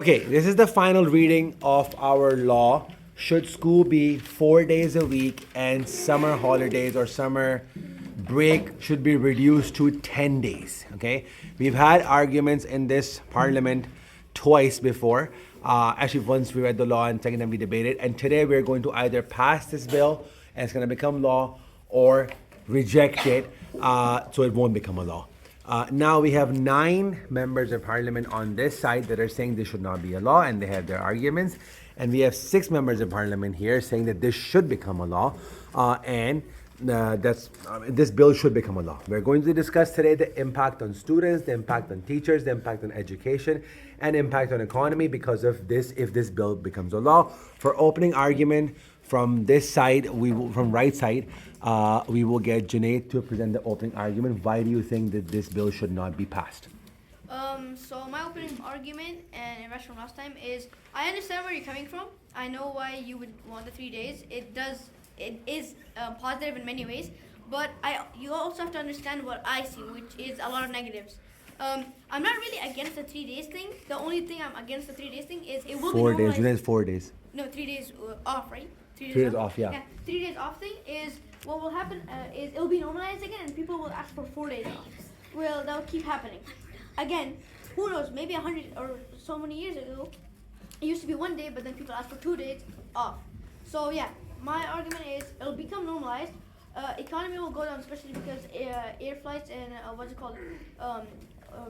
Okay, this is the final reading of our law. Should school be 4 days a week and summer holidays or summer break should be reduced to 10 days? Okay, we've had arguments in this parliament twice before. Actually, once we read the law and second time we debated. And today we're going to either pass this bill and it's going to become law or reject it so it won't become a law. Now we have 9 members of parliament on this side that are saying this should not be a law, and they have their arguments. And we have 6 members of parliament here saying that this should become a law, this bill should become a law. We're going to discuss today the impact on students, the impact on teachers, the impact on education, and impact on economy because of this. If this bill becomes a law, for opening argument from this side, from right side, we will get Junaid to present the opening argument. Why do you think that this bill should not be passed? So my opening argument, and it from last time, is I understand where you're coming from. I know why you would want the 3 days. It is positive in many ways, but you also have to understand what I see, which is a lot of negatives. I'm not really against the 3 days thing. The only thing I'm against the 3 days thing is it will 4 be days. Junaid, 4 days. No, 3 days off, right? 3 days off, yeah. 3 days off thing is what will happen is it'll be normalized again, and people will ask for 4 days off. Well, that will keep happening. Again, who knows? Maybe 100 or so many years ago, it used to be 1 day, but then people asked for 2 days off. So yeah, my argument is it'll become normalized. Economy will go down, especially because air flights and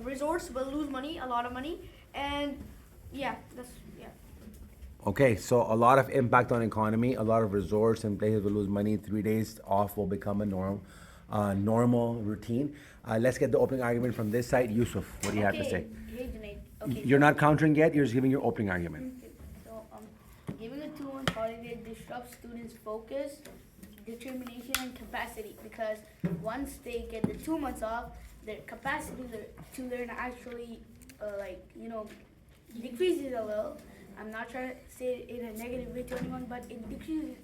resorts will lose money, a lot of money, and yeah. Okay, so a lot of impact on economy, a lot of resorts and places will lose money. 3 days off will become a normal routine. Let's get the opening argument from this side. Yusuf, what do you have to say? Hey, Junaid. Okay. You're not countering yet, you're just giving your opening argument. So, giving a 2-month holiday disrupts students' focus, determination, and capacity because once they get the 2 months off, their capacity to learn actually, decreases a little. I'm not trying to say it in a negative way to anyone, but it decreases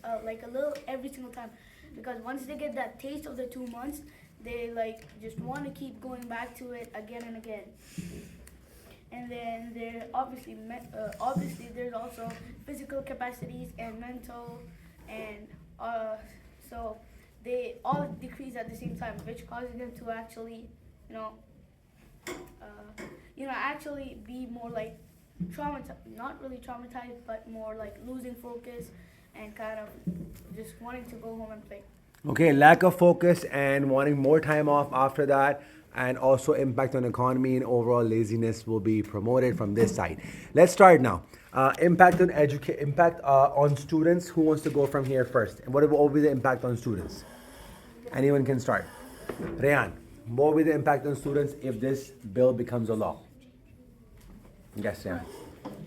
a little every single time because once they get that taste of the 2 months, they just want to keep going back to it again and again. And then there obviously there's also physical capacities and mental, and so they all decrease at the same time, which causes them to actually actually be more like traumatized, not really traumatized, but more like losing focus and kind of just wanting to go home and play. Okay, lack of focus and wanting more time off after that, and also impact on economy and overall laziness will be promoted from this side. Let's start now. Impact on students. Who wants to go from here first? And what will be the impact on students? Anyone can start. Rehan, what will be the impact on students if this bill becomes a law? Yes, Rehan.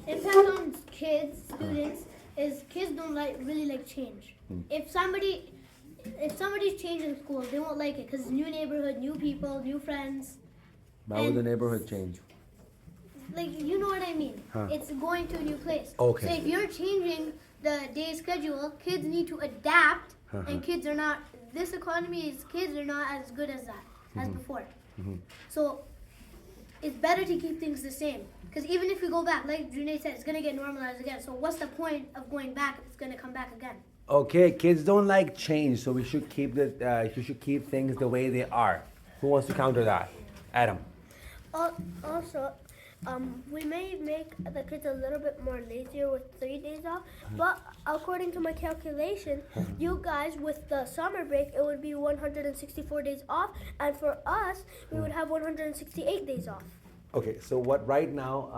Impact on students, is kids don't really like change. If somebody's changing school, they won't like it because new neighborhood, new people, new friends. Why would the neighborhood change? You know what I mean. Huh. It's going to a new place. Okay. So if you're changing the day schedule, kids need to adapt, and kids are not. This economy is kids are not as good as that as before. So it's better to keep things the same. Because even if we go back, like Junaid said, it's going to get normalized again. So what's the point of going back if it's going to come back again? Okay, kids don't like change, so we should keep keep things the way they are. Who wants to counter that? Adam. Also, we may make the kids a little bit more lazier with 3 days off, but according to my calculation, you guys with the summer break, it would be 164 days off, and for us, we would have 168 days off. Okay, so what right now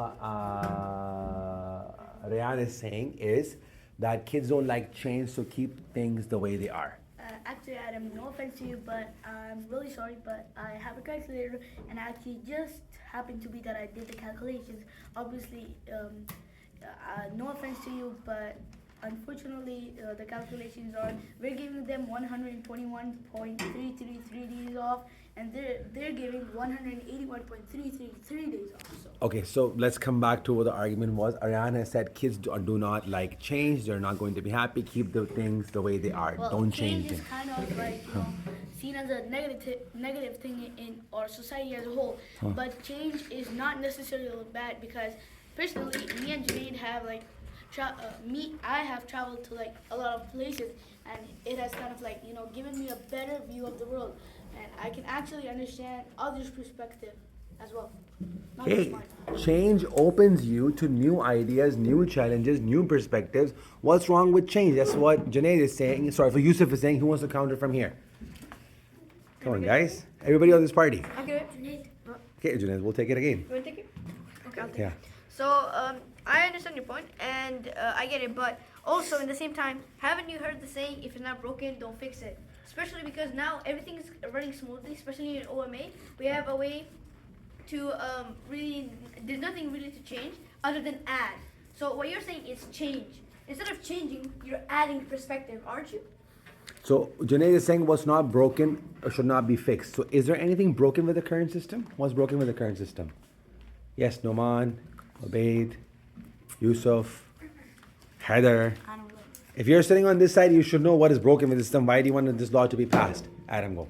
Rehan is saying is that kids don't like change, so keep things the way they are. Actually, Adam, no offense to you, but I'm really sorry, but I have a calculator, and actually just happened to be that I did the calculations. Obviously, no offense to you, but unfortunately, the calculations are we're giving them 121.333 days off, and they're giving 181.333 days off. So. Okay, so let's come back to what the argument was. Ariana said kids do not like change. They're not going to be happy. Keep the things the way they are. Well, Don't change is them. kind of seen as a negative thing in our society as a whole. But change is not necessarily bad because personally, me and Junaid have like, I have traveled to like a lot of places, and it has kind of like given me a better view of the world, and I can actually understand others' perspective as well, not just Hey, mine. change opens you to new ideas, new challenges, new perspectives. What's wrong with change? That's what Junaid is saying. Sorry, for Yusuf is saying. Who wants to counter from here? Come on, guys. Everybody on this party. Okay. Okay, Junaid, we'll take it again. You want to take it? Okay, I'll take Yeah. it. So, I understand your point, and I get it, but also in the same time, haven't you heard the saying, if it's not broken, don't fix it? Especially because now everything is running smoothly, especially in OMA. We have a way to really, there's nothing really to change other than add. So what you're saying is change. Instead of changing, you're adding perspective, aren't you? So Junaid is saying what's not broken should not be fixed. So is there anything broken with the current system? What's broken with the current system? Yes, Noman, Obaid, Yusuf, Heather. I don't know. If you're sitting on this side, you should know what is broken with the system. Why do you want this law to be passed? Adam, go.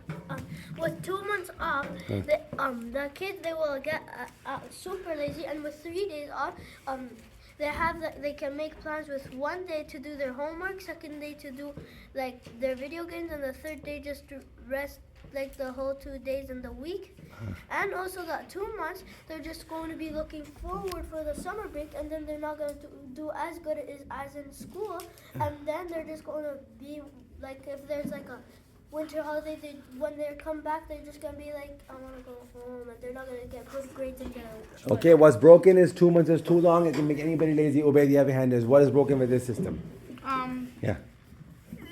With 2 months off, the kids they will get super lazy, and with 3 days off, they can make plans with 1 day to do their homework, second day to do like their video games, and the third day just to rest like the whole 2 days in the week. And also that 2 months they're just going to be looking forward for the summer break, and then they're not going to do as good as in school, and then they're just going to be like, if there's like a winter holiday, when they come back, they're just gonna be like, I want to go home, and they're not gonna get good grades and get out. Okay, what's broken is 2 months is too long. It can make anybody lazy. Obey the other hand is what is broken with this system? Yeah.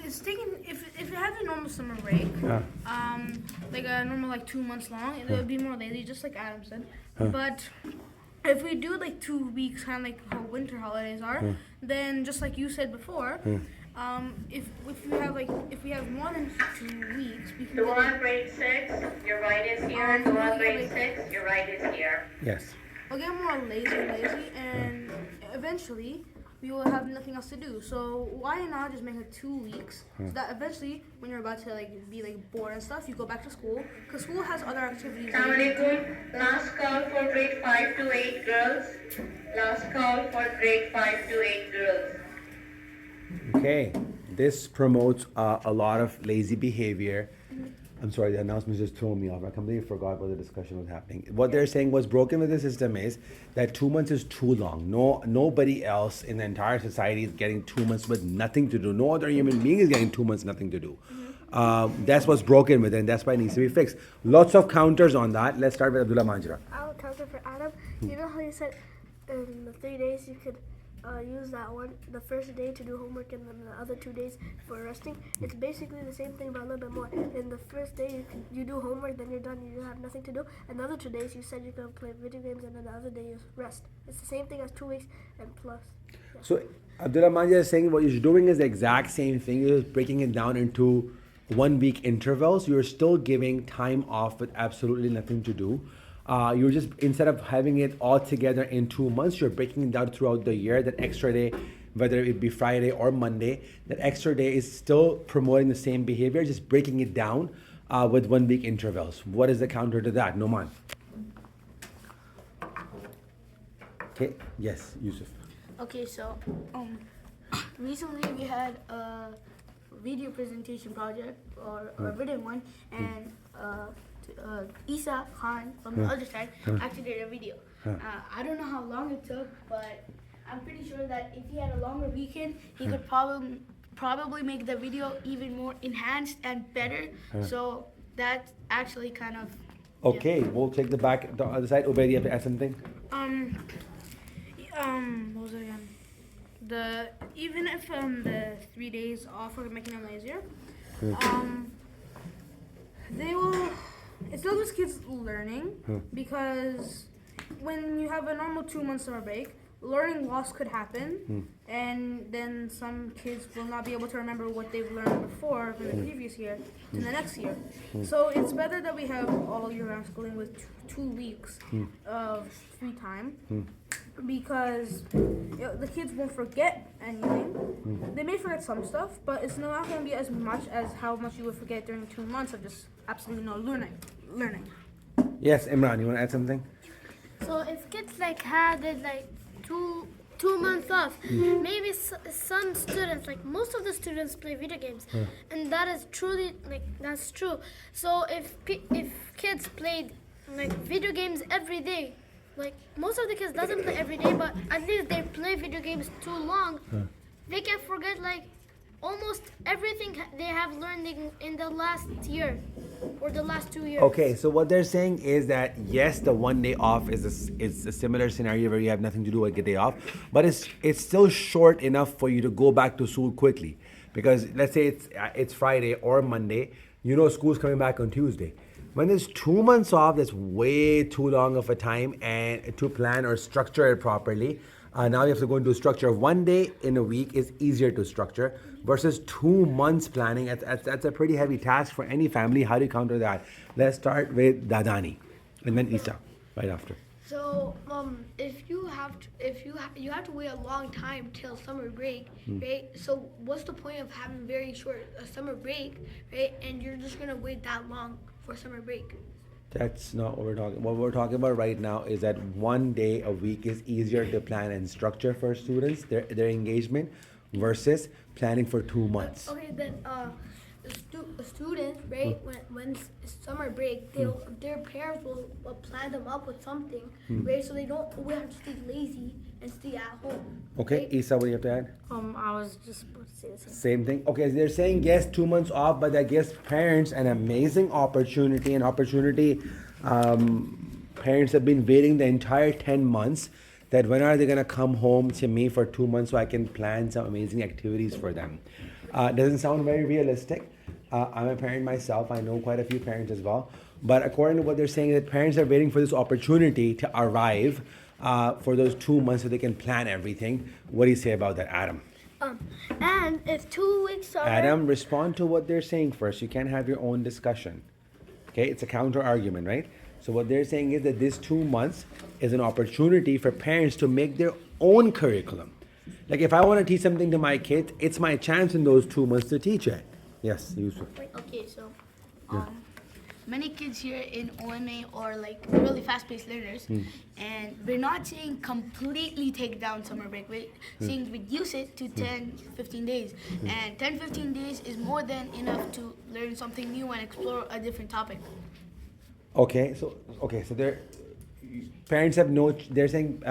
It's taking if it had a normal summer break, like a normal like 2 months long, it would be more lazy, just like Adam said. But if we do like 2 weeks, kind of like how winter holidays are, then just like you said before, if we have more than 2 weeks, we can. The one grade 6, your right is here. The one grade 6, your right is here. Yes. We'll get more lazy, and eventually we will have nothing else to do. So why not just make it 2 weeks, so that eventually, when you're about to like be like bored and stuff, you go back to school, because school has other activities. Assalamualaikum. Last call for grade 5 to 8 girls. Last call for grade 5 to 8 girls. Okay. This promotes a lot of lazy behavior. I'm sorry, the announcement just threw me off. I completely forgot what the discussion was happening. What they're saying was broken with the system is that 2 months is too long. Nobody else in the entire society is getting 2 months with nothing to do. No other human being is getting 2 months nothing to do. That's what's broken with it, and that's why it needs to be fixed. Lots of counters on that. Let's start with Abdullah Manjra. I'll counter for Adam. You know how you said in the 3 days you could use the first day to do homework, and then the other 2 days for resting? It's basically the same thing, but a little bit more. In the first day you do homework, then you're done, you have nothing to do. And the other 2 days you said you're going to play video games, and then the other day you rest. It's the same thing as 2 weeks and plus. Yeah. So Abdullah Manjra is saying what you're doing is the exact same thing. You're just breaking it down into 1 week intervals. You're still giving time off with absolutely nothing to do. You're just, instead of having it all together in 2 months, you're breaking it down throughout the year. That extra day, whether it be Friday or Monday, that extra day is still promoting the same behavior, just breaking it down with 1 week intervals. What is the counter to that? Noman. Okay, yes, Yusuf. Okay, so recently we had a video presentation project or a written one, and Isa Khan from the other side actually did a video. I don't know how long it took, but I'm pretty sure that if he had a longer weekend, he could probably make the video even more enhanced and better. So that's actually kind of. Okay, we'll take the other side. Obey, you have to add something? What was it again? Even if the 3 days off are making them lazier, they will. It still gives kids learning, because when you have a normal 2 month summer break, learning loss could happen, and then some kids will not be able to remember what they've learned before from the previous year to the next year. So it's better that we have all year-round schooling with 2 weeks of free time, because the kids won't forget anything. They may forget some stuff, but it's not going to be as much as how much you would forget during 2 months of just absolutely no learning. Yes, Imran, you want to add something? So if kids like had it like two months off. Maybe some students, like most of the students, play video games, and that is truly that's true. So if kids played like video games every day, like most of the kids doesn't play every day, but at least they play video games too long, they can forget like almost everything they have learned in the last year or the last 2 years. Okay, so what they're saying is that yes, the 1 day off is a similar scenario where you have nothing to do with a day off, but it's still short enough for you to go back to school quickly. Because let's say it's Friday or Monday, you know school's coming back on Tuesday. When there's 2 months off, that's way too long of a time and to plan or structure it properly. Now you have to go into a structure of 1 day in a week is easier to structure versus 2 months planning. That's a pretty heavy task for any family. How do you counter that? Let's start with Dadani and then Isa right after. So, if you have to wait a long time till summer break, right? So, what's the point of having very short summer break, right? And you're just gonna wait that long for summer break. That's not what we're talking. What we're talking about right now is that 1 day a week is easier to plan and structure for students, their engagement, versus planning for 2 months. Okay, then the students, right? When summer break, their parents will plan them up with something, right? So they don't have to stay lazy and stay at home. Okay, right? Isa, what do you have to add? I was just about to say the same. Same thing. Okay, so they're saying yes, 2 months off, but that gives parents an amazing opportunity. Parents have been waiting the entire 10 months. That when are they gonna come home to me for 2 months so I can plan some amazing activities for them? Doesn't sound very realistic. I'm a parent myself. I know quite a few parents as well. But according to what they're saying, that parents are waiting for this opportunity to arrive for those 2 months so they can plan everything. What do you say about that, Adam? And if 2 weeks are Adam, respond to what they're saying first. You can't have your own discussion. Okay, it's a counter argument, right? So what they're saying is that this 2 months is an opportunity for parents to make their own curriculum. Like if I want to teach something to my kids, it's my chance in those 2 months to teach it. Yes, Yusuf. Okay, so many kids here in OMA are like really fast-paced learners, and we're not saying completely take down summer break. We're saying reduce it to 10-15 days, and 10-15 days is more than enough to learn something new and explore a different topic. Okay, so they're parents have no. They're saying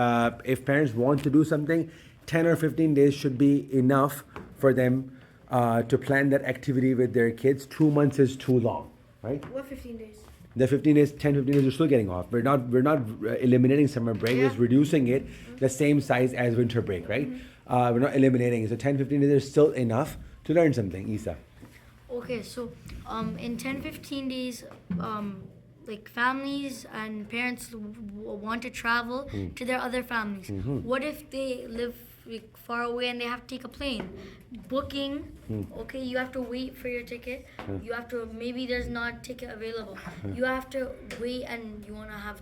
if parents want to do something, 10 or 15 days should be enough for them to plan that activity with their kids. 2 months is too long, right? What 15 days? The 15 days, 10, 15 days, you're still getting off. We're not eliminating summer break. We're just reducing it the same size as winter break, right? We're not eliminating it. So 10, 15 days is still enough to learn something. Isa. Okay, so in 10-15 days, like families and parents want to travel to their other families. What if they live like, far away and they have to take a plane? Booking, okay, you have to wait for your ticket. You have to, maybe there's not a ticket available. You have to wait and you want to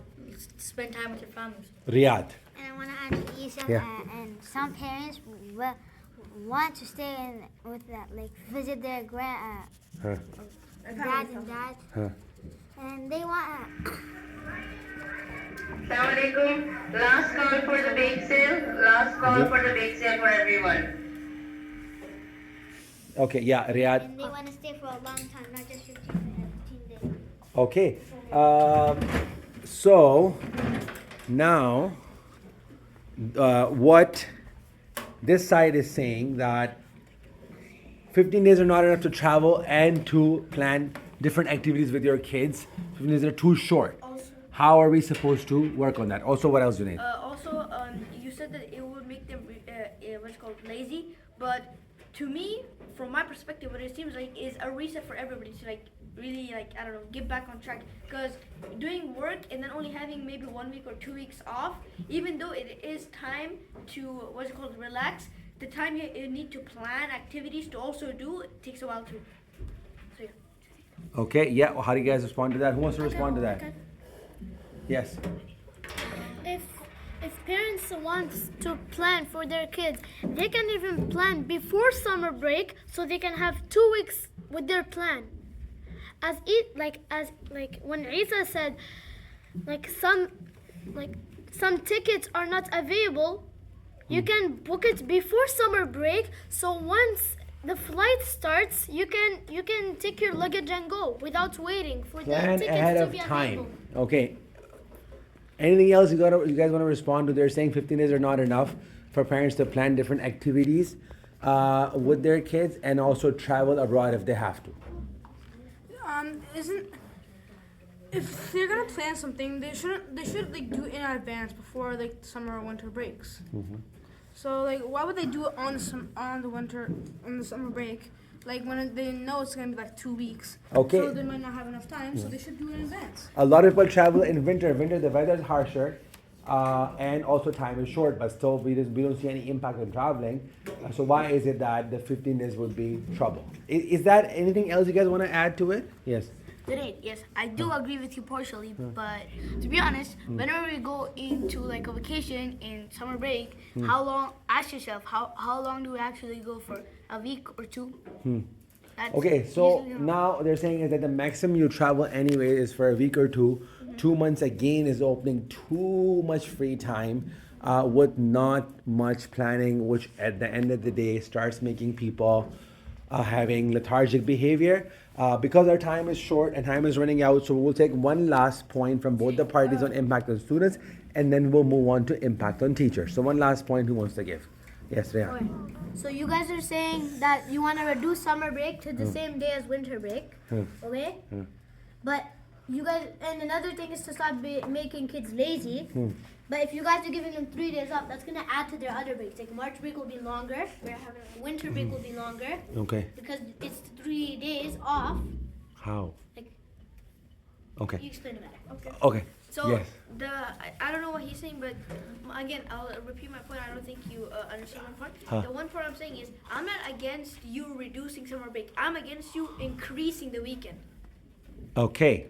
spend time with your families. Riyadh. And I want to add to Isa, and some parents want to stay in with that, like visit their grad and dad, and they want. Assalamualaikum. Last call for the bake sale. Last call for the bake sale for everyone. Okay, yeah, Riyadh. And they want to stay for a long time, not just 15 days. Okay, so now what this side is saying that 15 days are not enough to travel and to plan different activities with your kids. 15 days are too short. How are we supposed to work on that? Also, what else, Junaid? You said that it would make them what's called lazy, but to me, from my perspective, what it seems like is a reset for everybody to like really like I don't know, get back on track. Because doing work and then only having maybe 1 week or 2 weeks off, even though it is time to what's it called relax, the time you need to plan activities to also do it takes a while too. So yeah. Okay, yeah. Well, how do you guys respond to that? Who wants to respond to that? Yes. If parents want to plan for their kids, they can even plan before summer break so they can have 2 weeks with their plan. As when Isa said, some tickets are not available, you can book it before summer break. So once the flight starts, you can take your luggage and go without waiting for the Plan tickets ahead to of be time. available. Okay. Anything else you guys want to respond to? They're saying 15 days are not enough for parents to plan different activities with their kids and also travel abroad if they have to. If they're gonna plan something, they should like do it in advance before like summer or winter breaks. So like, why would they do it on the summer break? Like when they know it's gonna be like 2 weeks. Okay. So they might not have enough time, so they should do it in advance. A lot of people travel in winter. Winter, the weather is harsher, and also time is short. But still, we don't see any impact on traveling. So why is it that the 15 days would be trouble? Is that anything else you guys want to add to it? Yes. Today, yes, I do agree with you partially, but to be honest, whenever we go into like a vacation in summer break, how long? Ask yourself, how long do we actually go for? A week or two? That's Okay, so usually not- now they're saying is that the maximum you travel anyway is for a week or two. 2 months again is opening too much free time with not much planning, which at the end of the day starts making people having lethargic behavior. Because our time is short and time is running out, so we'll take one last point from both the parties on impact on students, and then we'll move on to impact on teachers. So one last point, who wants to give? Yes, Rehan. Okay. So you guys are saying that you want to reduce summer break to the same day as winter break, okay? But you guys, and another thing is to stop making kids lazy. But if you guys are giving them 3 days off, that's gonna add to their other breaks. Like March break will be longer. We're having winter break will be longer Okay. because it's 3 days off. How? Like, Okay. you explain it better. Okay. Okay. So Yes. I don't know what he's saying, but again, I'll repeat my point. I don't think you understand my point. Huh. The one point I'm saying is I'm not against you reducing summer break. I'm against you increasing the weekend. Okay.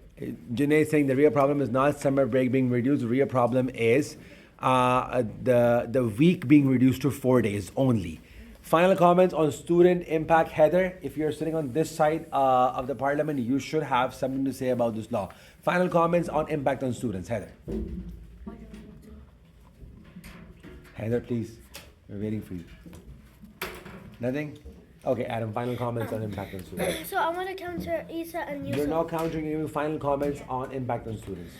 Janae is saying the real problem is not summer break being reduced. The real problem is the week being reduced to 4 days only. Final comments on student impact. Heather, if you're sitting on this side of the parliament, you should have something to say about this law. Final comments on impact on students. Heather. Heather, please. We're waiting for you. Nothing? Okay, Adam, final comments on impact on students. So I want to counter Isa and You're Yusuf. now countering your final comments on impact on students.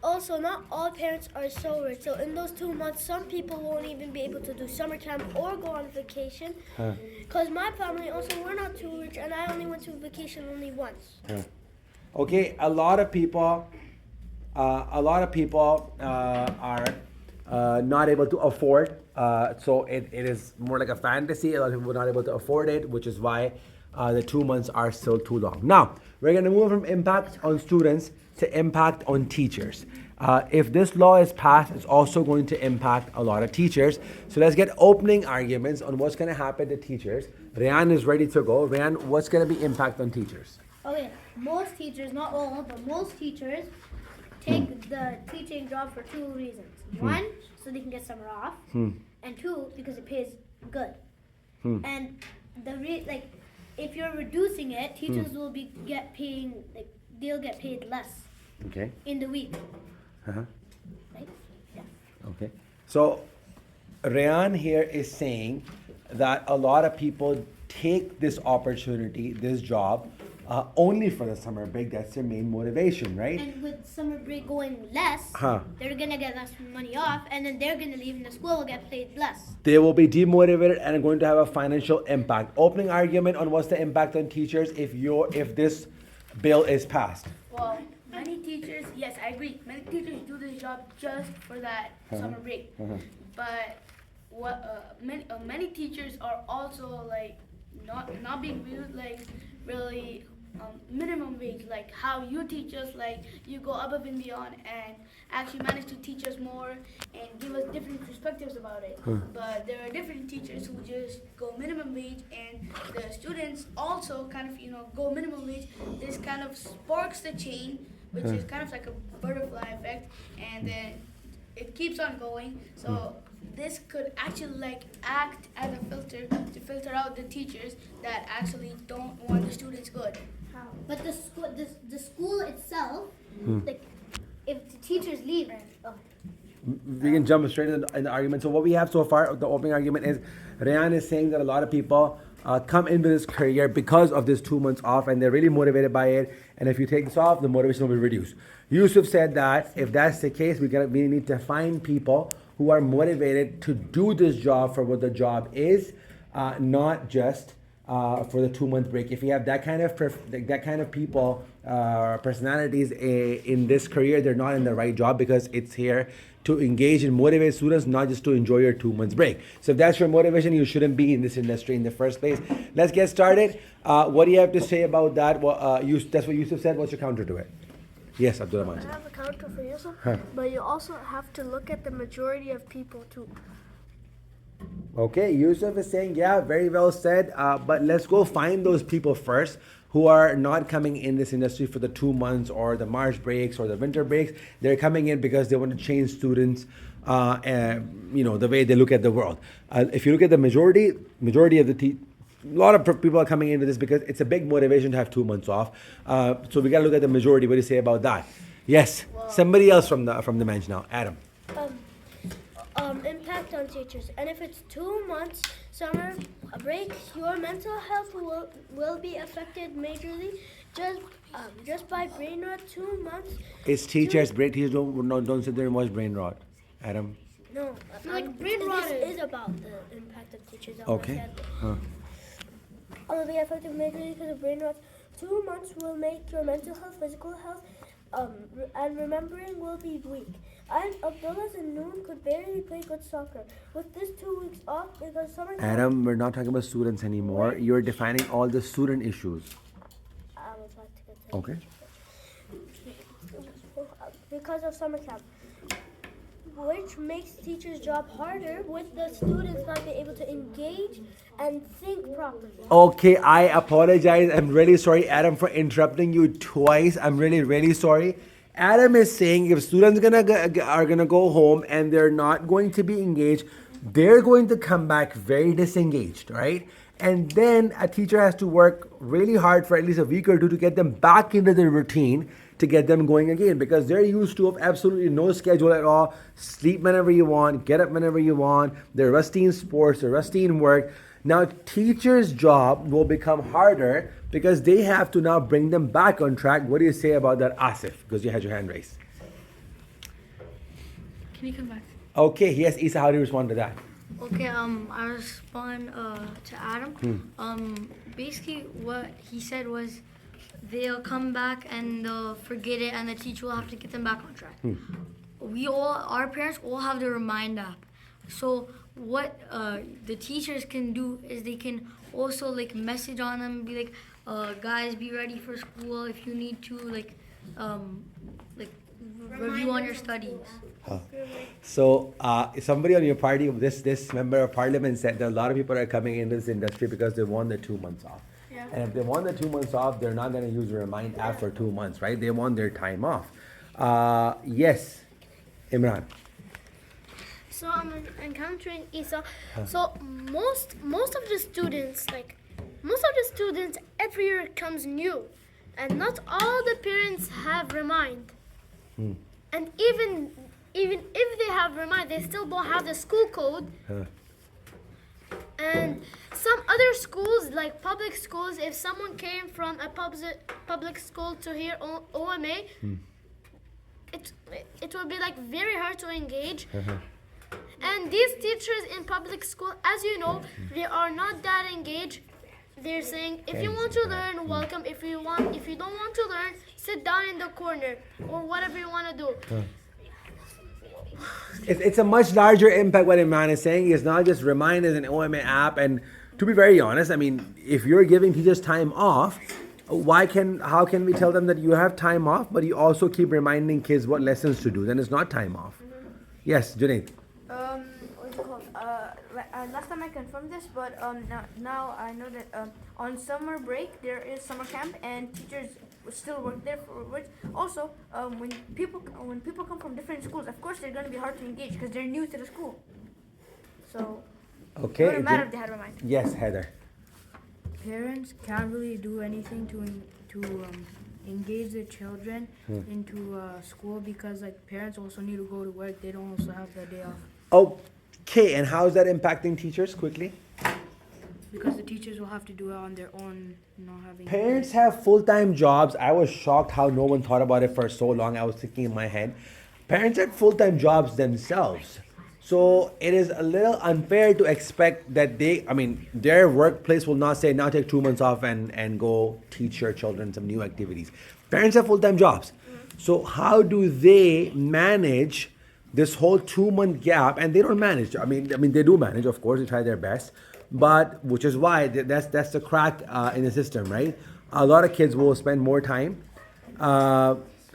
Also, not all parents are so rich. So in those 2 months, some people won't even be able to do summer camp or go on vacation. Because my family also, we're not too rich, and I only went to vacation only once. Okay, a lot of people are not able to afford. So it is more like a fantasy. A lot of people are not able to afford it, which is why the 2 months are still too long. Now, we're going to move from impact on students to impact on teachers. If this law is passed, it's also going to impact a lot of teachers. So let's get opening arguments on what's going to happen to teachers. Rayan is ready to go. Rayan, what's going to be impact on teachers? Okay, most teachers, not all, but most teachers take the teaching job for 2 reasons. One, so they can get summer off, and 2, because it pays good. And if you're reducing it, teachers will they'll get paid less Okay. in the week. Uh-huh. Right? Yeah. Okay. So, Rayan here is saying that a lot of people take this opportunity, this job, only for the summer break. That's their main motivation, right? And with summer break going less, Huh. they're gonna get less money off, and then they're gonna leave, and the school will get paid less. They will be demotivated and are going to have a financial impact. Opening argument on what's the impact on teachers if this bill is passed. Well, many teachers, yes, I agree. Many teachers do this job just for that summer break. But many teachers are also like not being viewed like really minimum wage, like how you teach us, like you go above and beyond and actually manage to teach us more and give us different perspectives about it. But there are different teachers who just go minimum wage, and the students also kind of go minimum wage. This kind of sparks the chain, which is kind of like a butterfly effect, and then it keeps on going. So this could actually like act as a filter to filter out the teachers that actually don't want the students good. But the school itself, like if the teachers leave, we can jump straight in the argument. So what we have so far, the opening argument is, Rayan is saying that a lot of people come into this career because of this 2 months off, and they're really motivated by it. And if you take this off, the motivation will be reduced. Yusuf said that if that's the case, we need to find people who are motivated to do this job for what the job is, not just for the 2 month break. If you have that kind of people, personalities in this career, they're not in the right job, because it's here to engage and motivate students, not just to enjoy your 2 months break. So if that's your motivation, you shouldn't be in this industry in the first place. Let's get started. What do you have to say about that? That's what Yusuf said. What's your counter to it? Yes, Abdul Rahman. I have a counter for Yusuf, but you also have to look at the majority of people too. Okay, Yusuf is saying, yeah, very well said. But let's go find those people first who are not coming in this industry for the 2 months or the March breaks or the winter breaks. They're coming in because they want to change students, the way they look at the world. If you look at the majority of the a lot of people are coming into this because it's a big motivation to have 2 months off. So we got to look at the majority. What do you say about that? Yes, somebody else from the bench now. Adam. Impact on teachers, and if it's 2 months summer break, your mental health will be affected majorly just by brain rot. 2 months. It's teachers. Teachers don't sit there and watch brain rot. Adam. No, brain rot is about the impact of teachers. Okay. Will be affected majorly because of brain rot. 2 months will make your mental health, physical health, and remembering will be weak. And Abdullah and Noon could barely play good soccer. With this 2 weeks off, because summer... Adam, we're not talking about students anymore. You're defining all the student issues. I was about to get to Okay. Because of summer camp, which makes teachers' job harder with the students not being able to engage and think properly. Okay, I apologize. I'm really sorry, Adam, for interrupting you twice. I'm really, really sorry. Adam is saying if students are gonna go home and they're not going to be engaged, they're going to come back very disengaged, right? And then a teacher has to work really hard for at least a week or two to get them back into their routine, to get them going again, because they're used to absolutely no schedule at all. Sleep whenever you want, get up whenever you want. They're rusty in sports, they're rusty in work. Now, teachers' job will become harder because they have to now bring them back on track. What do you say about that, Asif? Because you had your hand raised. Can you come back? Okay, yes, Isa, how do you respond to that? Okay, I respond to Adam. Basically what he said was they'll come back and they'll forget it, and the teacher will have to get them back on track. Our parents all have the Remind app. So what the teachers can do is they can also message on them, be like, guys, be ready for school if you need to review on your studies. So somebody on your party, this member of parliament, said that a lot of people are coming into this industry because they want the 2 months off. Yeah. And if they want the 2 months off, they're not going to use the Remind app for 2 months, right? They want their time off. Yes, Imran. So I'm encountering Isa. So most of the students, every year comes new, and not all the parents have Remind. And even if they have Remind, they still don't have the school code. And some other schools, like public schools, if someone came from a public school to here OMA, it would be very hard to engage. And these teachers in public school, as you know, they are not that engaged. They're saying, if you want to learn, welcome. If you don't want to learn, sit down in the corner or whatever you want to do. It's a much larger impact. What Imran is saying is not just Remind as an OMA app. And to be very honest, I mean, if you're giving teachers time off, how can we tell them that you have time off, but you also keep reminding kids what lessons to do? Then it's not time off. Yes, Junaid. What's it called? Last time I confirmed this, but now I know that on summer break there is summer camp and teachers still work there for work. Also, when people come from different schools, of course they're going to be hard to engage because they're new to the school. So okay, it wouldn't matter if they had Remind. Yes, Heather. Parents can't really do anything to engage the children into school, because like parents also need to go to work. They don't also have the day off. Okay, and how is that impacting teachers quickly? Because the teachers will have to do it on their own, not having. Parents have full-time jobs. I was shocked how no one thought about it for so long. I was thinking in my head, parents have full-time jobs themselves. So it is a little unfair to expect that their workplace will not say, now take 2 months off and go teach your children some new activities. Parents have full-time jobs. So how do they manage this whole 2-month gap? And they don't manage. I mean, they do manage, of course, they try their best. But which is why that's the crack in the system, right? A lot of kids will spend more time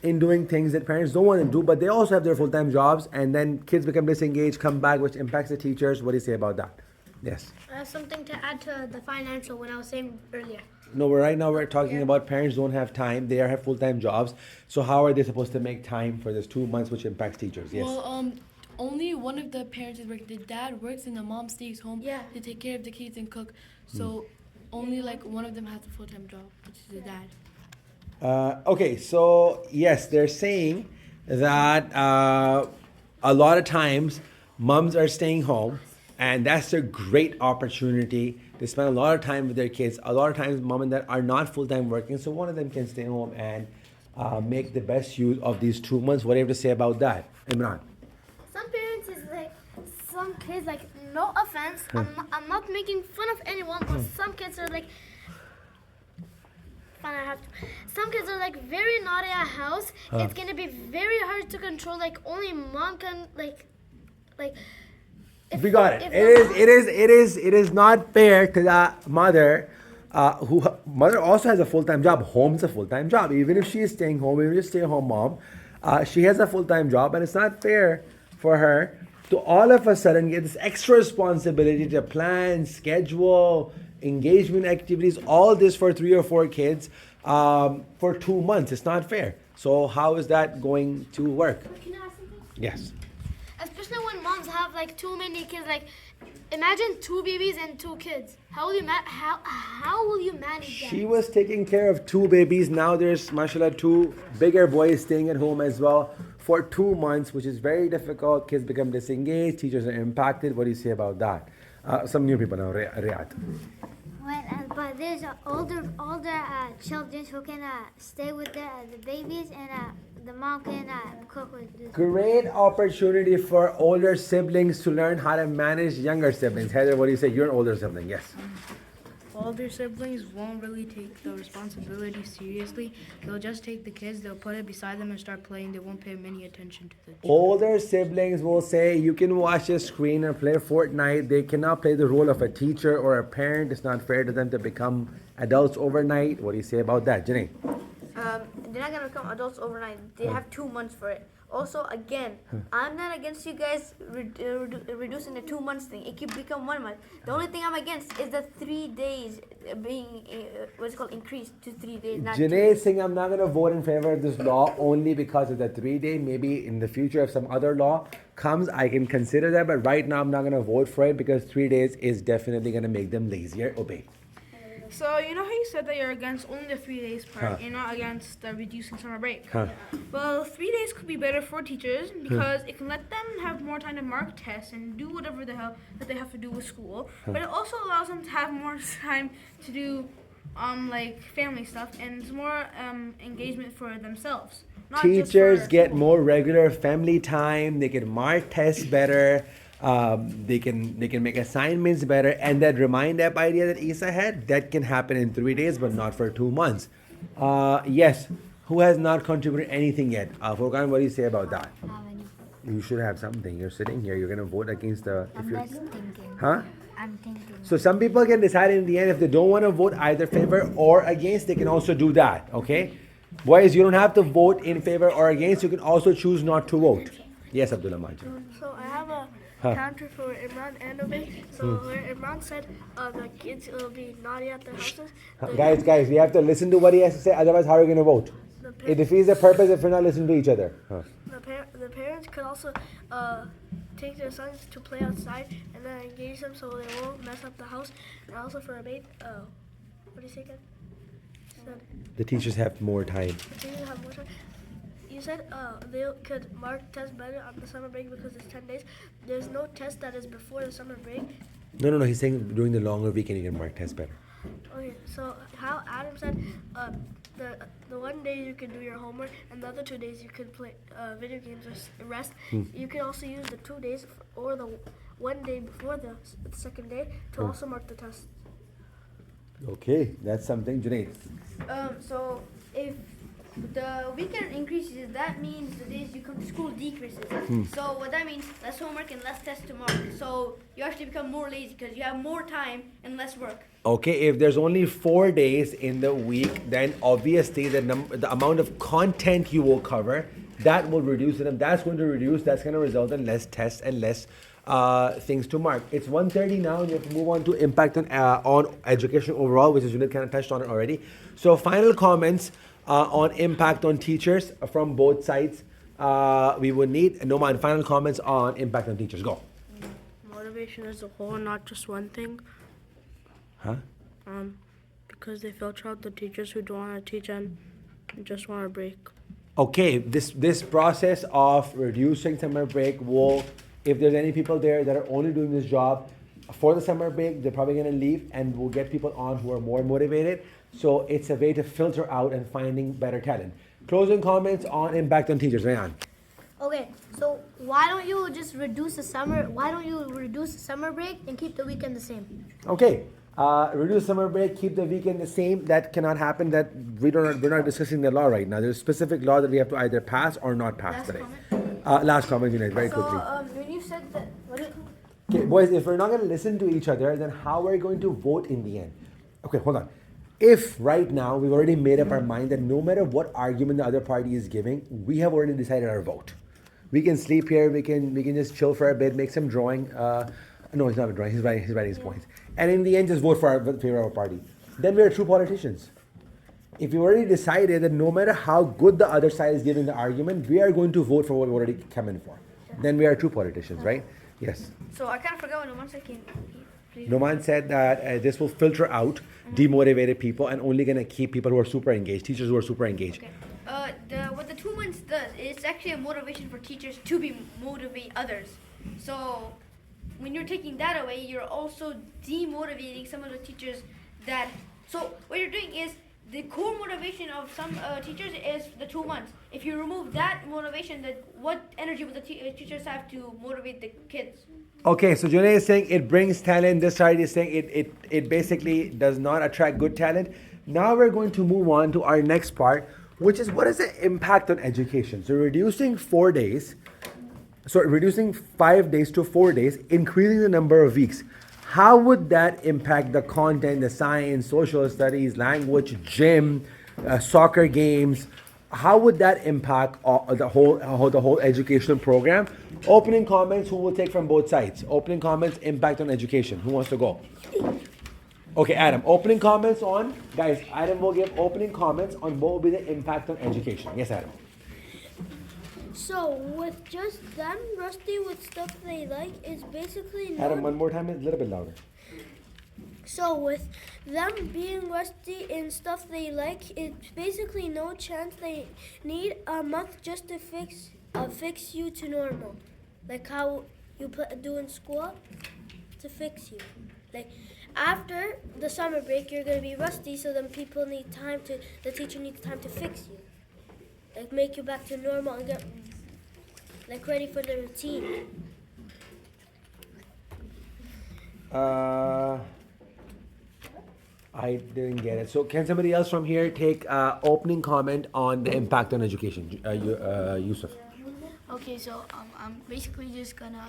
in doing things that parents don't want to do, but they also have their full-time jobs, and then kids become disengaged, come back, which impacts the teachers. What do you say about that? Yes. I have something to add to the financial when I was saying earlier. No, right now we're talking about parents don't have time. They have full-time jobs. So how are they supposed to make time for this 2 months, which impacts teachers? Yes. Well, only one of the parents is working. The dad works and the mom stays home to take care of the kids and cook. So only like one of them has a full-time job, which is the dad. Okay, so yes, they're saying that a lot of times moms are staying home, and that's a great opportunity. They spend a lot of time with their kids. A lot of times mom and dad are not full-time working, so one of them can stay home and make the best use of these 2 months. What do you have to say about that, Imran? Some parents is like, some kids, like, no offense, I'm not making fun of anyone, but some kids are like, some kids are like very naughty at house. It's gonna be very hard to control. Like only mom can like. We got it. It is not fair to that mother. Mother also has a full-time job. Home's a full-time job. Even if she is staying home, even if she's a stay-at-home mom, she has a full-time job, and it's not fair for her to all of a sudden get this extra responsibility to plan, schedule, engagement activities, all this for 3 or 4 kids for 2 months. It's not fair. So how is that going to work? Can I ask something? Yes. Especially when moms have like too many kids. Like, imagine 2 babies and 2 kids. How will you manage that? She was taking care of 2 babies. Now there's, mashallah, 2 bigger boys staying at home as well for 2 months, which is very difficult. Kids become disengaged. Teachers are impacted. What do you say about that? Some new people now, Riyadh. But there's older children who can stay with the babies, and the mom can cook with the Great opportunity for older siblings to learn how to manage younger siblings. Heather, what do you say? You're an older sibling, yes. Older siblings won't really take the responsibility seriously. They'll just take the kids, they'll put it beside them and start playing. They won't pay any attention to the Older siblings will say, you can watch a screen and play Fortnite. They cannot play the role of a teacher or a parent. It's not fair to them to become adults overnight. What do you say about that, Jenny? They're not gonna become adults overnight. They have 2 months for it. Also, again, I'm not against you guys reducing the 2 months thing. It could become 1 month. The only thing I'm against is the 3 days being increased to 3 days. Not Janae is saying I'm not going to vote in favor of this law only because of the 3-day. Maybe in the future, if some other law comes, I can consider that. But right now, I'm not going to vote for it because 3 days is definitely going to make them lazier. Obey. So, you know how you said that you're against only the 3 days part, you're not against reducing summer break? Well, 3 days could be better for teachers because it can let them have more time to mark tests and do whatever the hell that they have to do with school. But it also allows them to have more time to do like family stuff, and it's more engagement for themselves. Not just Teachers for get school. more regular family time. They can mark tests better. They can make assignments better, and that remind app idea that Isa had, that can happen in 3 days, but not for 2 months. Yes, who has not contributed anything yet? Furqan, what do you say about that? You should have something. You're sitting here. You're gonna vote against the. I'm just thinking. Huh? I'm thinking. So some people can decide in the end if they don't want to vote either favor or against. They can also do that. Okay, boys, you don't have to vote in favor or against. You can also choose not to vote. Yes, Abdullah Majid. So I have a counter for Imran and Obey. So where Imran said the kids will be naughty at their houses. Guys, we have to listen to what he has to say. Otherwise, how are we going to vote? It defeats the purpose if we're not listening to each other. The parents could also take their sons to play outside and then engage them so they won't mess up the house. And also for a what do you say again? said The teachers have more time. the teachers have more time. You said they could mark tests better on the summer break because it's 10 days. There's no test that is before the summer break. No. He's saying during the longer weekend you can mark tests better. Okay, so how Adam said, the one day you can do your homework and the other 2 days you can play video games or rest. You can also use the 2 days or the one day before the second day to also mark the test. Okay, that's something, Junaid. So if the weekend increases, that means the days you come to school decreases. So what that means, less homework and less tests to mark. So you actually become more lazy because you have more time and less work. Okay, if there's only 4 days in the week, then obviously the amount of content you will cover, that will reduce, and if that's going to reduce, that's going to result in less tests and less things to mark. It's 1:30 now, and you have to move on to impact on education overall, which is Junaid kind of touched on it already. So final comments on impact on teachers from both sides. We would need Noman, final comments on impact on teachers. Go. Motivation as a whole, not just one thing. Huh? Because they filter out the teachers who don't want to teach and just want a break. Okay, this process of reducing summer break will, if there's any people there that are only doing this job for the summer break, they're probably going to leave, and we'll get people on who are more motivated. So it's a way to filter out and finding better talent. Closing comments on impact on teachers, Rayan. Okay, so why don't you just reduce the summer break and keep the weekend the same? Okay, reduce summer break, keep the weekend the same. That cannot happen. That we're not discussing the law right now. There's a specific law that we have to either pass or not pass today. Last comment, Junaid, very quickly. When you said that, Okay, boys, if we're not going to listen to each other, then how are we going to vote in the end? Okay, hold on. If right now we've already made up our mind that no matter what argument the other party is giving, we have already decided our vote. We can sleep here, we can just chill for a bit, make some drawing. No, he's not a drawing, he's writing his points. And in the end, just vote for favor of our party. Then we are true politicians. If you already decided that no matter how good the other side is giving the argument, we are going to vote for what we already come in for. Then we are true politicians, right? Yes. So I kind of forgot what Noman said. Noman said that this will filter out demotivated people and only going to keep people who are super engaged, teachers who are super engaged. Okay. What the 2 months does, it's actually a motivation for teachers to motivate others. So when you're taking that away, you're also demotivating some of the teachers that. So what you're doing is the core motivation of some teachers is the 2 months. If you remove that motivation, then what energy would the teachers have to motivate the kids? Okay, so Junaid is saying it brings talent. This side is saying it basically does not attract good talent. Now we're going to move on to our next part, which is what is the impact on education? So reducing 5 days to 4 days, increasing the number of weeks. How would that impact the content, the science, social studies, language, gym, soccer games? How would that impact the whole educational program? Opening comments, who will take from both sides? Opening comments, impact on education. Who wants to go? Okay, Adam, opening comments on, guys, Adam will give opening comments on what will be the impact on education. Yes, Adam. So with just them rusty with stuff they like, it's basically Adam, one more time, a little bit louder. So with them being rusty in stuff they like, it's basically no chance. They need a month just to fix you to normal, like how you do in school, to fix you. Like after the summer break, you're gonna be rusty, so then the teacher needs time to fix you, like make you back to normal and get like ready for the routine. I didn't get it. So can somebody else from here take opening comment on the impact on education? Yusuf. Okay, so I'm basically just gonna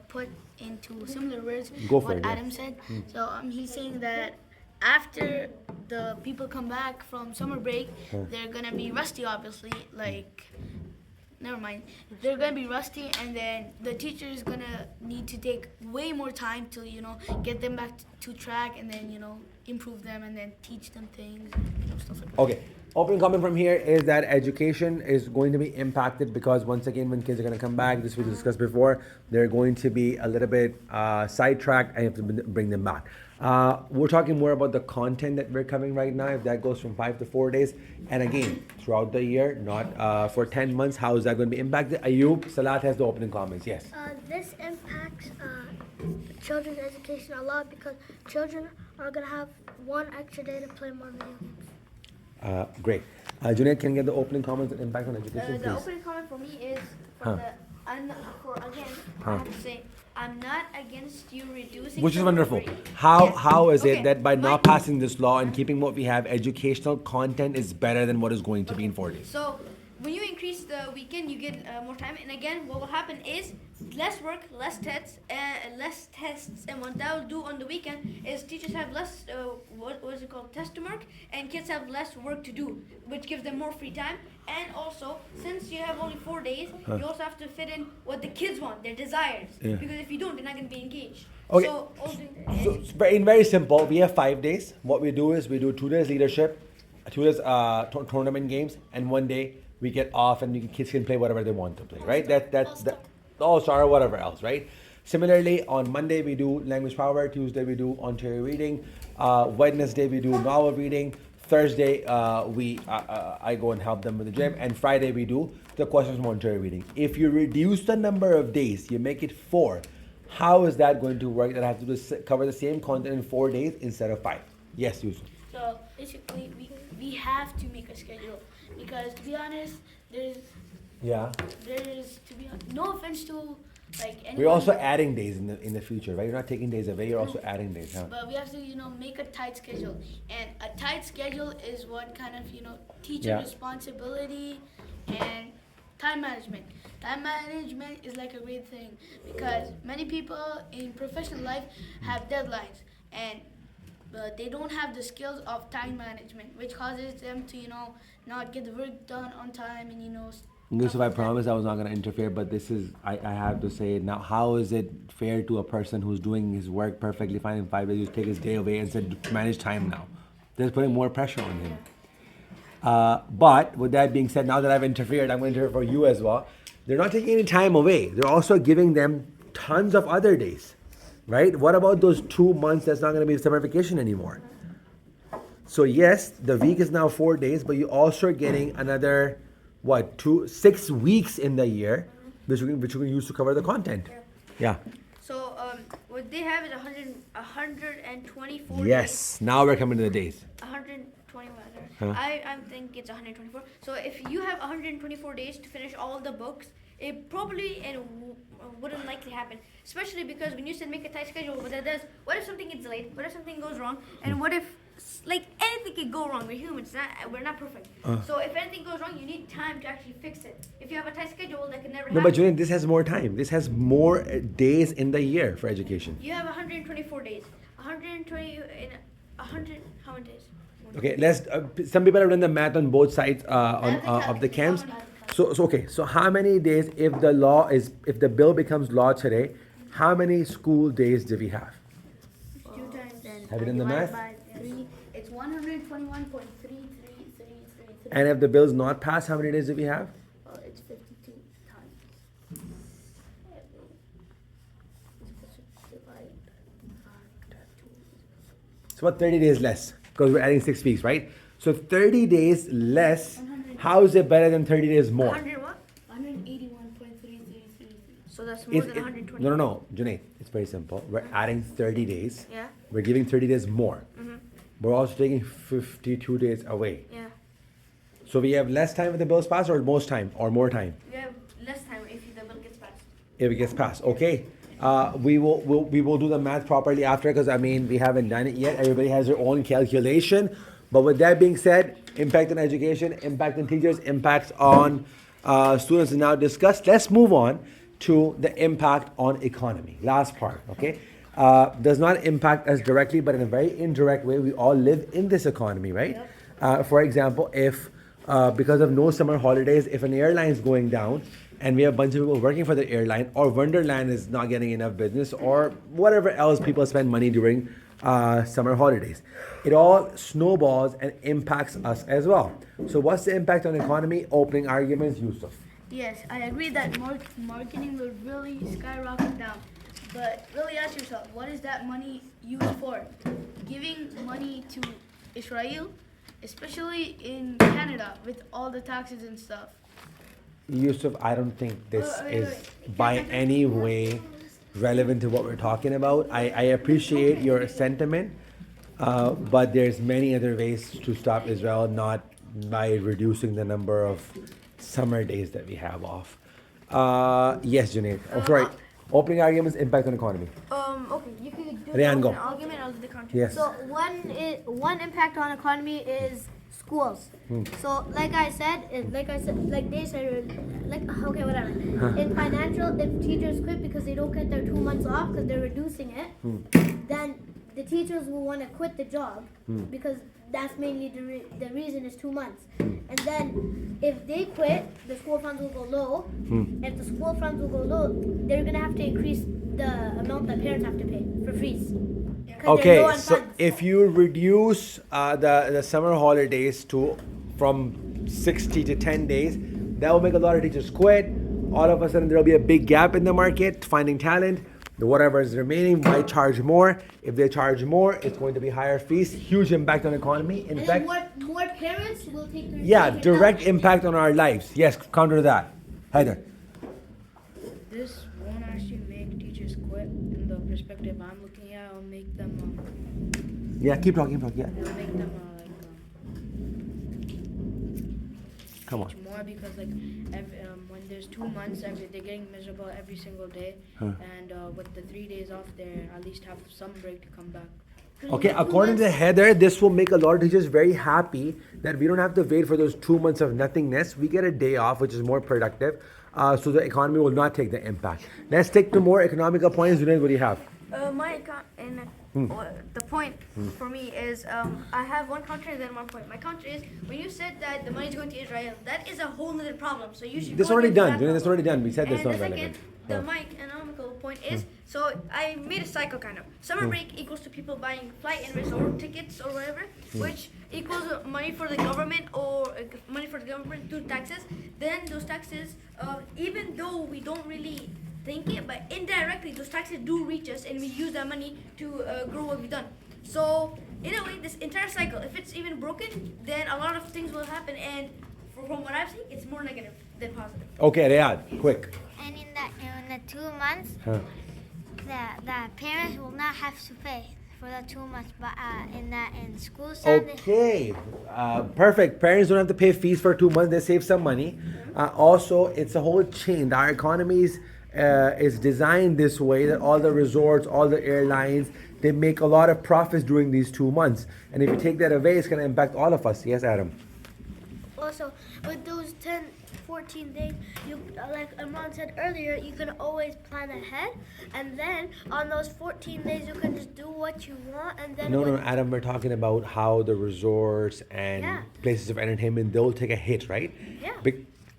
put into similar words what Adam said. So he's saying that after the people come back from summer break, they're gonna be rusty, obviously. They're gonna be rusty, and then the teacher is gonna need to take way more time to get them back to track, and then improve them, and then teach them things, stuff like that. Okay, Opening comment from here is that education is going to be impacted because once again, when kids are going to come back, this was discussed before, they're going to be a little bit sidetracked and you have to bring them back. We're talking more about the content that we're covering right now, if that goes from 5 to 4 days. And again, throughout the year, not for 10 months, how is that going to be impacted? Ayub, Salat has the opening comments. Yes. This impacts children's education a lot because children are going to have one extra day to play more video games. Great. Junaid, can you get the opening comments and impact on education, The please? opening comment for me is for I have to say I'm not against you reducing. Which is summer wonderful. break. How is Okay. it that by not passing this law and keeping what we have, educational content is better than what is going to be in 4 days? So when you increase the weekend, you get more time. And again, what will happen is less work, less tests, and what that will do on the weekend is teachers have less what is it called, test to mark, and kids have less work to do, which gives them more free time. And also, since you have only 4 days, you also have to fit in what the kids want, their desires. Yeah. Because if you don't, they're not going to be engaged. Okay. So, So, in very simple, we have 5 days. What we do is we do 2 days leadership, 2 days tournament games, and 1 day we get off and kids can play whatever they want to play, right? That's the All-Star or whatever else, right? Similarly, on Monday we do language power, Tuesday we do Ontario reading, Wednesday we do novel reading, Thursday I go and help them with the gym, and Friday we do the questions from Ontario reading. If you reduce the number of days, you make it 4. How is that going to work? That I have to cover the same content in 4 days instead of 5. Yes, Yusuf. So basically, we have to make a schedule because to be honest, there's to be no offense to like anyone. We're also adding days in the future, right? You're not taking days away. You're also adding days, huh? But we have to make a tight schedule, and a tight schedule is what kind of teacher Yeah. responsibility and time management. Time management is like a great thing because many people in professional life have deadlines and they don't have the skills of time management, which causes them to not get the work done on time and Yusuf, I promise I was not going to interfere, but this is, I have to say it now. How is it fair to a person who's doing his work perfectly fine in 5 days, you take his day away and said, manage time now? That's putting more pressure on him. But with that being said, now that I've interfered, I'm going to interfere for you as well. They're not taking any time away. They're also giving them tons of other days, right? What about those 2 months that's not going to be summer vacation anymore? So yes, the week is now 4 days, but you're also getting another 6 weeks in the year, which you can use to cover the content. Yeah. So what they have is 124 Yes. Now we're coming to the days. days. 121. Huh? I think it's 124. So if you have 124 days to finish all the books, it probably wouldn't likely happen. Especially because when you said make a tight schedule, what if something gets delayed? What if something goes wrong? And what if anything could go wrong? We're humans, we're not perfect. So if anything goes wrong, you need time to actually fix it. If you have a tight schedule, that can never happen. No, but Julian, this has more time. This has more days in the year for education. You have 124 days. 120 in 100. How many days? Okay, let's. Some people have done the math on both sides of the camps. So how many days, if the bill becomes law today, how many school days do we have? 2 times. Have you done the math? By 3, it's 121.3333. And if the bill's not passed, how many days do we have? It's 52 times. So what, 30 days less, because we're adding 6 weeks, right? So 30 days less, how is it better than 30 days more? 100 what? 181.3333. So that's more than 120. No, Junaid, it's very simple. We're adding 30 days. Yeah. We're giving 30 days more. We're also taking 52 days away. Yeah. So we have less time if the bill's passed, or most time, or more time? You have less time if the bill gets passed. If it gets passed, okay. We will do the math properly after, because we haven't done it yet. Everybody has their own calculation. But with that being said, impact on education, impact on teachers, impacts on students is now discussed. Let's move on to the impact on economy. Last part, okay? Does not impact us directly, but in a very indirect way. We all live in this economy, right? For example, if because of no summer holidays, if an airline is going down, and we have a bunch of people working for the airline, or Wonderland is not getting enough business, or whatever else people spend money during summer holidays. It all snowballs and impacts us as well. So what's the impact on the economy? Opening arguments, Yusuf. Yes, I agree that marketing will really skyrocket down. But really ask yourself, what is that money used for? Giving money to Israel, especially in Canada with all the taxes and stuff. Yusuf, I don't think this is by any way relevant to what we're talking about. I appreciate your sentiment, but there's many other ways to stop Israel, not by reducing the number of summer days that we have off. Yes, Junaid. Oh, sorry. Opening arguments, impact on economy. Okay, you can do Ryan, go. an argument of the country. Yes. So one impact on economy is schools. So like they said, okay, whatever. In financial, if teachers quit because they don't get their 2 months off because they're reducing it, then the teachers will want to quit the job because that's mainly the reason is 2 months. And then if they quit, the school funds will go low. If the school funds will go low, they're gonna have to increase the amount that parents have to pay for fees. Okay, so if you reduce the summer holidays from 60 to 10 days, that will make a lot of teachers quit. All of a sudden, there will be a big gap in the market finding talent. The whatever is remaining might charge more. If they charge more, it's going to be higher fees. Huge impact on the economy. In fact, more parents will take their direct impact on our lives. Yes, counter that. Haider. This won't actually make teachers quit. In the perspective I'm looking at, it'll make them. Yeah, keep talking. Yeah. It'll make them Come on. more because when there's 2 months, they're getting miserable every single day, and with the 3 days off, they at least have some break to come back. Okay, according to Heather, this will make a lot of teachers very happy that we don't have to wait for those 2 months of nothingness. We get a day off, which is more productive, so the economy will not take the impact. Let's take to more economical points. Junaid, what do you have? The point for me is I have one counter and then one point. My counter is when you said that the money is going to Israel, that is a whole other problem. So you should. This already done. Junaid, this already done. We said this not relevant. The my economical point is so I made a cycle kind of. Summer break equals to people buying flight and resort tickets or whatever, which equals money for the government or money for the government through taxes. Then those taxes, even though we don't really think it, but indirectly those taxes do reach us and we use that money to grow what we've done. So in a way, this entire cycle, if it's even broken, then a lot of things will happen, and from what I've seen, it's more negative than positive. Okay, Riyad, quick. And in the 2 months, the parents will not have to pay for the 2 months, but in school time. Okay, perfect. Parents don't have to pay fees for 2 months. They save some money. Also, it's a whole chain. Our economies is designed this way that all the resorts, all the airlines, they make a lot of profits during these 2 months. And if you take that away, it's going to impact all of us. Yes, Adam? Also, with those 14 days, like Imran said earlier, you can always plan ahead. And then on those 14 days, you can just do what you want. And then No, Adam, we're talking about how the resorts and places of entertainment, they'll take a hit, right? Yeah.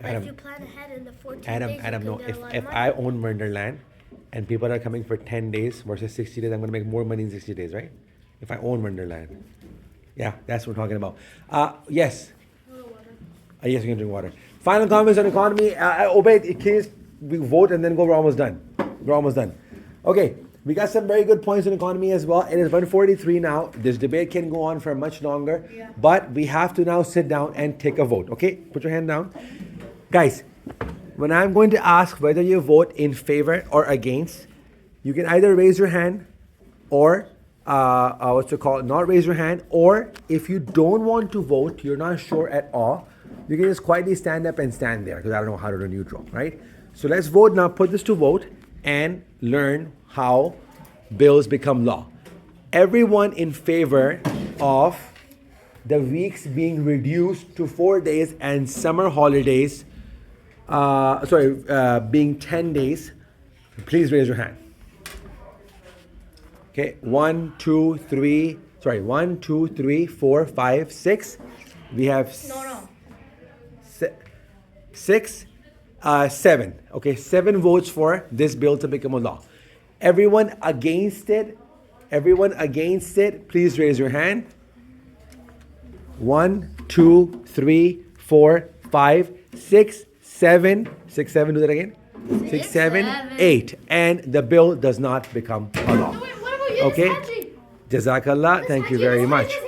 Adam, if you plan ahead in the 14 days, Adam, no. you can get a lot If of money. I own Wonderland and people are coming for 10 days versus 60 days, I'm going to make more money in 60 days, right? If I own Wonderland. Yeah, that's what we're talking about. Yes. Yes, you can drink water. Final comments on economy. Obey, in case we vote and then go, we're almost done. We're almost done. Okay, we got some very good points on economy as well. It is 1:43 now. This debate can go on for much longer, but we have to now sit down and take a vote. Okay, put your hand down. Guys, when I'm going to ask whether you vote in favor or against, you can either raise your hand or not raise your hand, or if you don't want to vote, you're not sure at all, you can just quietly stand up and stand there because I don't know how to do neutral, right? So let's vote now, put this to vote and learn how bills become law. Everyone in favor of the weeks being reduced to 4 days and summer holidays, being 10 days, please raise your hand. Okay, 1, 2, 3, 4, 5, 6. We have 6, 7. Okay, 7 votes for this bill to become a law. Everyone against it, Everyone against it, please raise your hand. 1, 2, 3, 4, 5, 6, 7. 6, 7, do that again. 6, 7, 8. And the bill does not become a law. Okay? Jazakallah. Thank you very much.